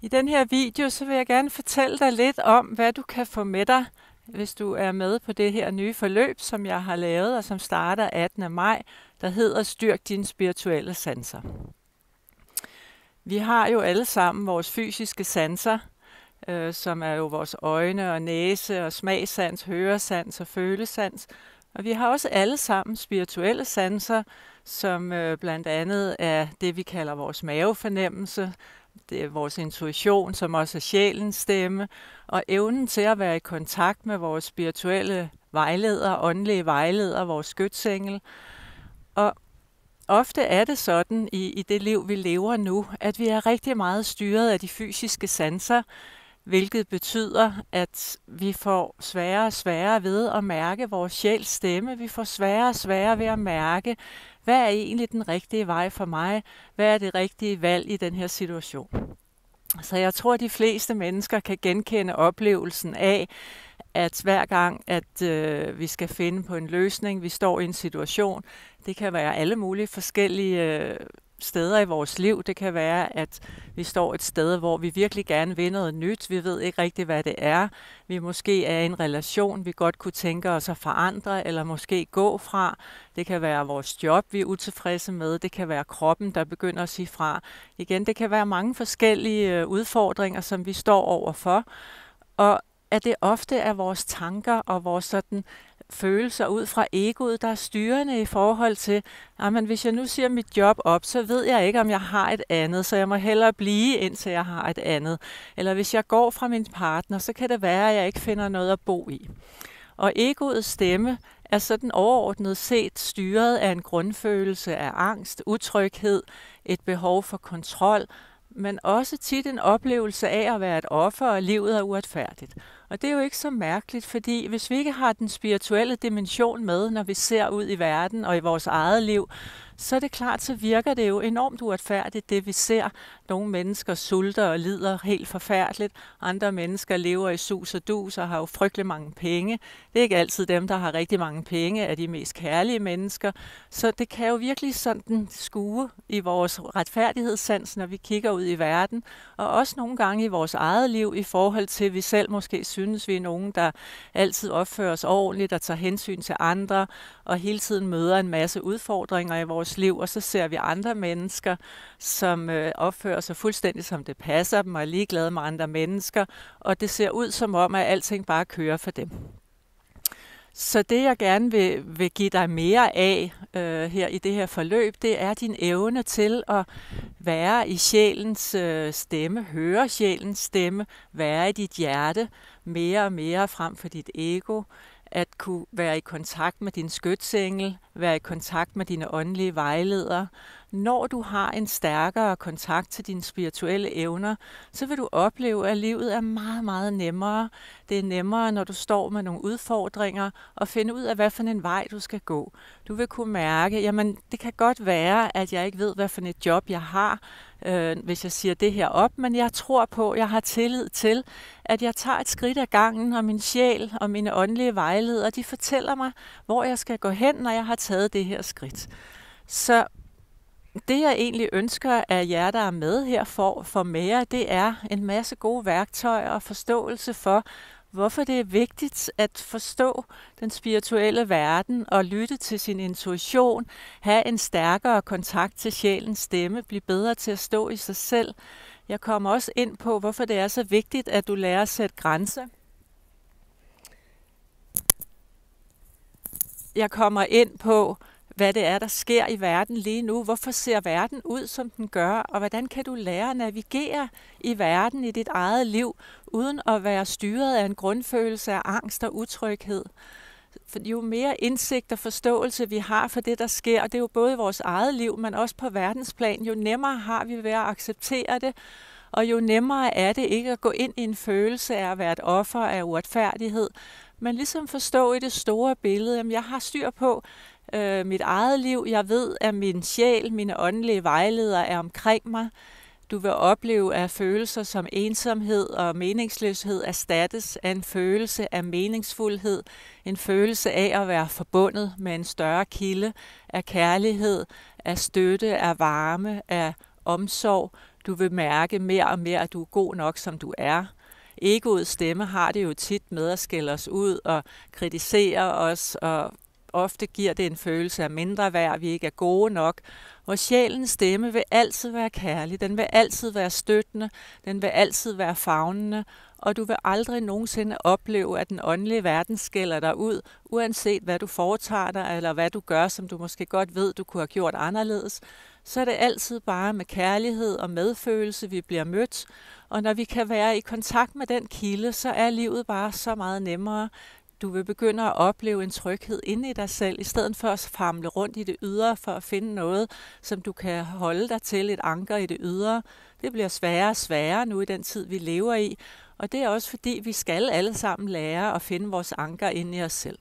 I den her video så vil jeg gerne fortælle dig lidt om, hvad du kan få med dig, hvis du er med på det her nye forløb, som jeg har lavet, og som starter 18. maj, der hedder Styrk dine spirituelle sanser. Vi har jo alle sammen vores fysiske sanser, som er jo vores øjne og næse og smagssans, høresans og følesans. Og vi har også alle sammen spirituelle sanser, som blandt andet er det, vi kalder vores mavefornemmelse. Det er vores intuition, som også er sjælens stemme, og evnen til at være i kontakt med vores spirituelle vejledere, åndelige vejledere, vores skytsengel. Og ofte er det sådan i det liv, vi lever nu, at vi er rigtig meget styret af de fysiske sanser, hvilket betyder, at vi får sværere og sværere ved at mærke vores sjæls stemme. Vi får sværere og sværere ved at mærke, hvad er egentlig den rigtige vej for mig? Hvad er det rigtige valg i den her situation? Så jeg tror, at de fleste mennesker kan genkende oplevelsen af, at hver gang, at vi skal finde på en løsning, vi står i en situation, det kan være alle mulige forskellige steder i vores liv. Det kan være, at vi står et sted, hvor vi virkelig gerne vil noget nyt. Vi ved ikke rigtigt, hvad det er. Vi måske er i en relation, vi godt kunne tænke os at forandre, eller måske gå fra. Det kan være vores job, vi er utilfredse med. Det kan være kroppen, der begynder at sige fra. Igen, det kan være mange forskellige udfordringer, som vi står overfor. Og at det ofte er vores tanker og vores sådan følelser ud fra egoet, der er styrende i forhold til, men hvis jeg nu siger mit job op, så ved jeg ikke, om jeg har et andet, så jeg må hellere blive, indtil jeg har et andet. Eller hvis jeg går fra min partner, så kan det være, at jeg ikke finder noget at bo i. Og egoets stemme er sådan overordnet set styret af en grundfølelse af angst, utryghed, et behov for kontrol, men også tit en oplevelse af at være et offer, og livet er uretfærdigt. Og det er jo ikke så mærkeligt, fordi hvis vi ikke har den spirituelle dimension med, når vi ser ud i verden og i vores eget liv, så er det klart, så virker det jo enormt uretfærdigt, det vi ser. Nogle mennesker sulter og lider helt forfærdeligt. Andre mennesker lever i sus og dus og har jo frygtelig mange penge. Det er ikke altid dem, der har rigtig mange penge, er de mest kærlige mennesker. Så det kan jo virkelig sådan skue i vores retfærdighedssans, når vi kigger ud i verden. Og også nogle gange i vores eget liv i forhold til, at vi selv måske synes, vi er nogen, der altid opfører os ordentligt og tager hensyn til andre, og hele tiden møder en masse udfordringer i vores liv, og så ser vi andre mennesker, som opfører sig fuldstændig som det passer dem, og er ligeglade med andre mennesker, og det ser ud som om, at alting bare kører for dem. Så det, jeg gerne vil give dig mere af her i det her forløb, det er din evne til at være i sjælens stemme, høre sjælens stemme, være i dit hjerte mere og mere frem for dit ego, at kunne være i kontakt med din skytsengel, være i kontakt med dine åndelige vejledere. Når du har en stærkere kontakt til dine spirituelle evner, så vil du opleve, at livet er meget, meget nemmere. Det er nemmere, når du står med nogle udfordringer, og finde ud af, hvad for en vej du skal gå. Du vil kunne mærke, jamen det kan godt være, at jeg ikke ved, hvad for et job jeg har, hvis jeg siger det her op, men jeg tror på, jeg har tillid til, at jeg tager et skridt ad gangen, og min sjæl og mine åndelige vejledere, de fortæller mig, hvor jeg skal gå hen, når jeg har taget det her skridt. Så det, jeg egentlig ønsker af jer, der er med her for mere, det er en masse gode værktøjer og forståelse for, hvorfor det er vigtigt at forstå den spirituelle verden og lytte til sin intuition, have en stærkere kontakt til sjælens stemme, blive bedre til at stå i sig selv. Jeg kommer også ind på, hvorfor det er så vigtigt, at du lærer at sætte grænser. Jeg kommer ind på, hvad det er, der sker i verden lige nu. Hvorfor ser verden ud, som den gør? Og hvordan kan du lære at navigere i verden, i dit eget liv, uden at være styret af en grundfølelse af angst og utryghed? For jo mere indsigt og forståelse vi har for det, der sker, og det er jo både i vores eget liv, men også på verdensplan, jo nemmere har vi ved at acceptere det, og jo nemmere er det ikke at gå ind i en følelse af at være et offer af uretfærdighed, men ligesom forstå i det store billede, at jeg har styr på mit eget liv. Jeg ved, at min sjæl, mine åndelige vejledere er omkring mig. Du vil opleve, at følelser som ensomhed og meningsløshed erstattes af en følelse af meningsfuldhed, en følelse af at være forbundet med en større kilde af kærlighed, af støtte, af varme, af omsorg. Du vil mærke mere og mere, at du er god nok, som du er. Egoets stemme har det jo tit med at skælde os ud og kritisere os, og ofte giver det en følelse af mindre værd, at vi ikke er gode nok. Hvor sjælens stemme vil altid være kærlig, den vil altid være støttende, den vil altid være favnende, og du vil aldrig nogensinde opleve, at den åndelige verden skælder dig ud, uanset hvad du foretager dig, eller hvad du gør, som du måske godt ved, du kunne have gjort anderledes. Så er det altid bare med kærlighed og medfølelse, vi bliver mødt. Og når vi kan være i kontakt med den kilde, så er livet bare så meget nemmere. Du vil begynde at opleve en tryghed inde i dig selv, i stedet for at famle rundt i det ydre for at finde noget, som du kan holde dig til, et anker i det ydre. Det bliver sværere og sværere nu i den tid, vi lever i, og det er også fordi, vi skal alle sammen lære at finde vores anker inde i os selv.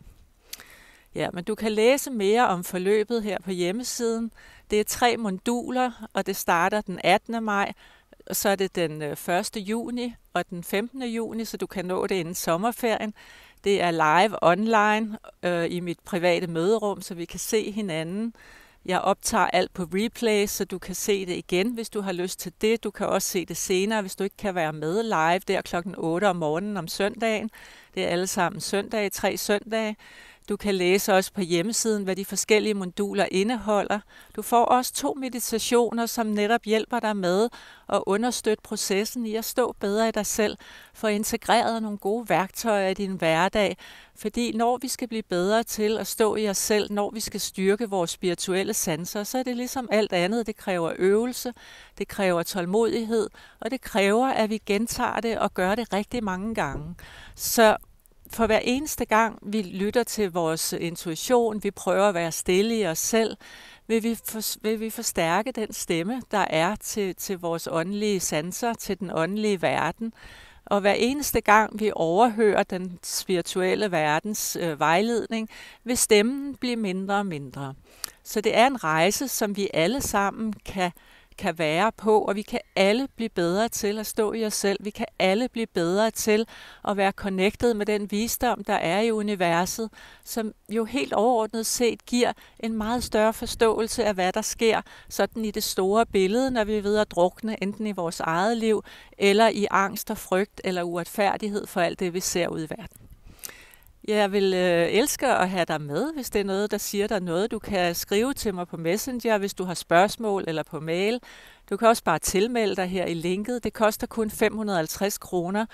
Ja, men du kan læse mere om forløbet her på hjemmesiden. Det er 3 moduler, og det starter den 18. maj, og så er det den 1. juni og den 15. juni, så du kan nå det inden sommerferien. Det er live online i mit private møderum, så vi kan se hinanden. Jeg optager alt på replay, så du kan se det igen, hvis du har lyst til det. Du kan også se det senere, hvis du ikke kan være med live der klokken 8 om morgenen om søndagen. Det er alle sammen søndage, 3 søndage. Du kan læse også på hjemmesiden, hvad de forskellige moduler indeholder. Du får også 2 meditationer, som netop hjælper dig med at understøtte processen i at stå bedre i dig selv, for integreret nogle gode værktøjer i din hverdag. Fordi når vi skal blive bedre til at stå i os selv, når vi skal styrke vores spirituelle sanser, så er det ligesom alt andet. Det kræver øvelse, det kræver tålmodighed, og det kræver, at vi gentager det og gør det rigtig mange gange. Så for hver eneste gang, vi lytter til vores intuition, vi prøver at være stille i os selv, vil vi forstærke den stemme, der er til vores åndelige sanser, til den åndelige verden. Og hver eneste gang, vi overhører den spirituelle verdens vejledning, vil stemmen blive mindre og mindre. Så det er en rejse, som vi alle sammen kan være på, og vi kan alle blive bedre til at stå i os selv. Vi kan alle blive bedre til at være connected med den visdom, der er i universet, som jo helt overordnet set giver en meget større forståelse af, hvad der sker sådan i det store billede, når vi er ved at drukne enten i vores eget liv, eller i angst og frygt eller uretfærdighed for alt det, vi ser ud i verden. Jeg vil elske at have dig med, hvis det er noget, der siger dig noget. Du kan skrive til mig på Messenger, hvis du har spørgsmål, eller på mail. Du kan også bare tilmelde dig her i linket. Det koster kun 550 kroner,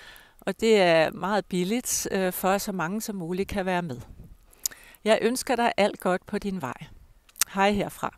og det er meget billigt, for at så mange som muligt kan være med. Jeg ønsker dig alt godt på din vej. Hej herfra.